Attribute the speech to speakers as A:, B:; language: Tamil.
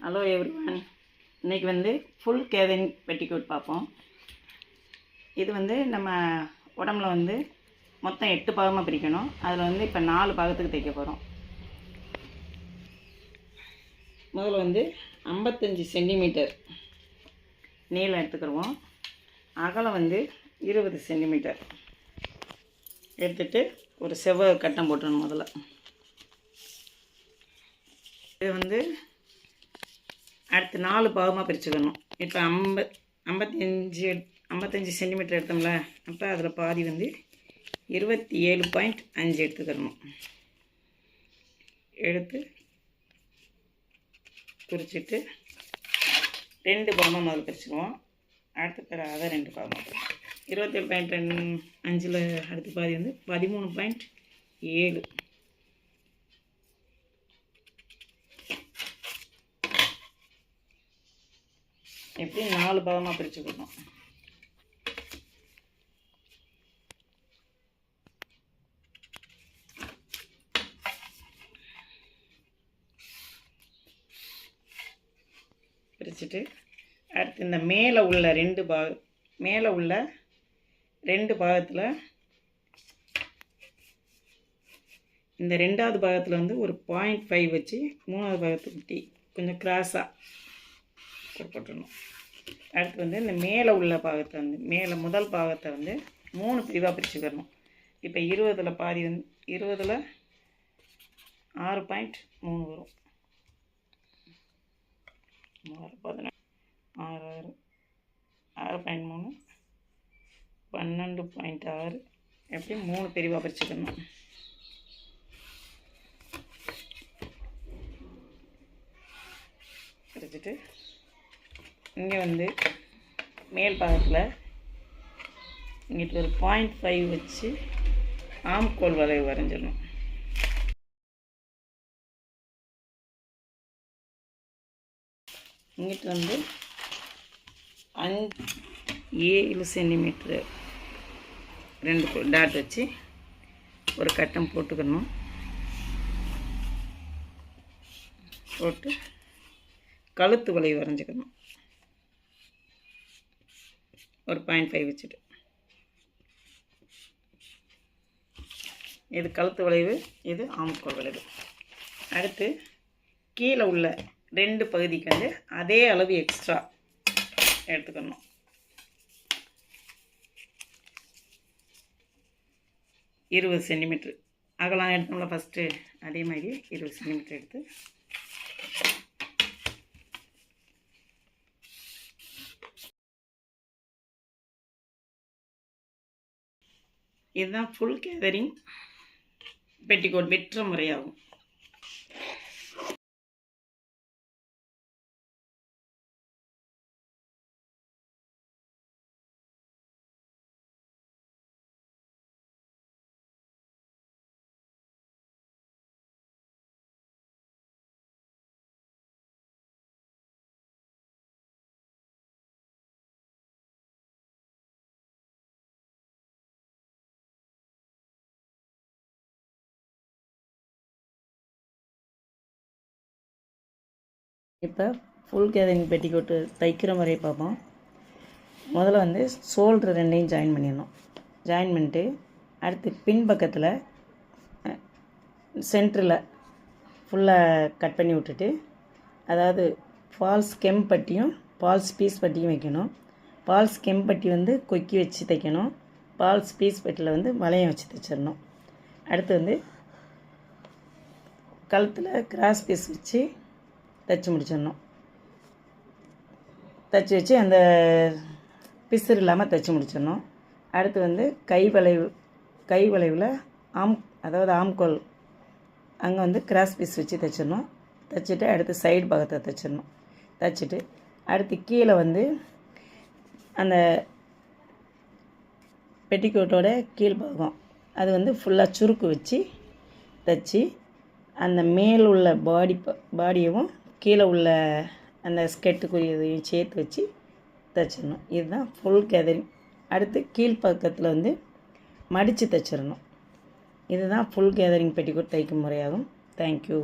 A: ஹலோ எவ்ரிவன், இன்றைக்கி வந்து ஃபுல் கேதரிங் பெட்டிக்கோட் பார்ப்போம். இது வந்து நம்ம உடம்புல வந்து மொத்தம் 8 பாகமாக பிரிக்கணும். அதில் வந்து இப்போ 4 பாகத்துக்கு தைக்க போகிறோம். முதல்ல வந்து 55 சென்டிமீட்டர் நீளம் எடுத்துக்கிடுவோம். அகலம் வந்து 20 சென்டிமீட்டர் எடுத்துகிட்டு ஒரு செவ்வக கட்டம் போட்டுடணும். முதல்ல இது வந்து அடுத்து 4 பாகமாக பிரிச்சுக்கணும். இப்போ 55 சென்டிமீட்டர் எடுத்தோம்ல, அப்போ அதில் பாதி வந்து 27.5 எடுத்துக்கணும். எடுத்து குறிச்சிட்டு 2 பாகமாக முதல்ல பிரிச்சுக்குவோம். அடுத்து அதை 2 பாகமாக 27.5 அடுத்து பாதி வந்து 13.7. எப்படி 4 பாகமாக பிரிச்சுக்கணும். பிரிச்சுட்டு அடுத்து இந்த மேலே உள்ள 2 பாகத்தில் இந்த 2வது பாகத்தில் வந்து ஒரு 0.5 வச்சு 3வது பாகத்துக்கு கொஞ்சம் கிராஸாக போட்டுடணும். அடுத்து வந்து இந்த மேலே உள்ள பாகத்தை வந்து முதல் பாகத்தை வந்து 3 பிரிவாக பிரிச்சுக்கணும். இப்போ 20ல் பாதி வந்து 20ல் 6.3 வரும். 6.3 12.6 எப்படி 3 பிரிவாக பிரிச்சுக்கணும். பிரிச்சுட்டு இங்கே வந்து மேல் பாகத்தில் இங்கிட்ட ஒரு 0.5 வச்சு ஆம்கோல் வளைவு வரைஞ்சிடணும். இங்கிட்ட வந்து 7 சென்டிமீட்டர் 2 டாட் வச்சு ஒரு கட்டம் போட்டுக்கணும். போட்டு கழுத்து வளைவு வரைஞ்சிக்கணும். ஒரு 0.5 வச்சுட்டு இது கழுத்து வளைவு, இது ஆம்கோல் வளைவு. அடுத்து கீழே உள்ள 2 பகுதிக்கு வந்து அதே அளவு எக்ஸ்ட்ரா எடுத்துக்கணும். இருபது சென்டிமீட்ரு அகலம் எடுத்தோம்ல ஃபஸ்ட்டு, அதே மாதிரி 20 சென்டிமீட்டர் எடுத்து இதுதான் ஃபுல் கேதரிங் பெட்டிக்கோட் வெற்ற முறையாகும். இப்போ ஃபுல் கேதரிங் பெட்டிக்கோட்டு தைக்கிற முறையை பார்ப்போம். முதல்ல வந்து ஷோல்ட்ரு 2ஐயும் ஜாயின் பண்ணிடணும். ஜாயின் பண்ணிட்டு அடுத்து பின்பக்கத்தில் சென்டரில் ஃபுல்லாக கட் பண்ணி விட்டுட்டு, அதாவது ஃபால்ஸ் கெம் பட்டியும் ஃபால்ஸ் பீஸ் பட்டியும் வைக்கணும். ஃபால்ஸ் கெம் பட்டி வந்து கொக்கி வச்சு தைக்கணும். ஃபால்ஸ் பீஸ் பட்டியில் வந்து வளையம் வச்சு தைச்சிடணும். அடுத்து வந்து கழுத்தில் கிராஸ் பீஸ் வச்சு தைச்சி முடிச்சிடணும். தைச்சி வச்சு அந்த பிசுறு இல்லாமல் தைச்சி முடிச்சிடணும். அடுத்து வந்து கை வளைவில் அதாவது ஆம்கோல் அங்கே வந்து கிராஸ் பீஸ் வச்சு தைச்சிடணும். தைச்சிட்டு அடுத்து சைடு பாகத்தை தைச்சிடணும். தைச்சிட்டு அடுத்து கீழே வந்து அந்த பெட்டிக்கோட்டோட கீழ்பாகம் அது வந்து ஃபுல்லாக சுருக்கு வச்சு தைச்சி அந்த மேல் உள்ள பாடியவும் கீழே உள்ள அந்த ஸ்கெட்டுக்குரியதையும் சேர்த்து வச்சு தைச்சிடணும். இதுதான் ஃபுல் கேதரிங். அடுத்து கீழ்ப்பக்கத்தில் வந்து மடித்து தைச்சிடணும். இதுதான் ஃபுல் கேதரிங் பெட்டிக்கோட் தைக்கும் முறையாகும். தேங்க்யூ.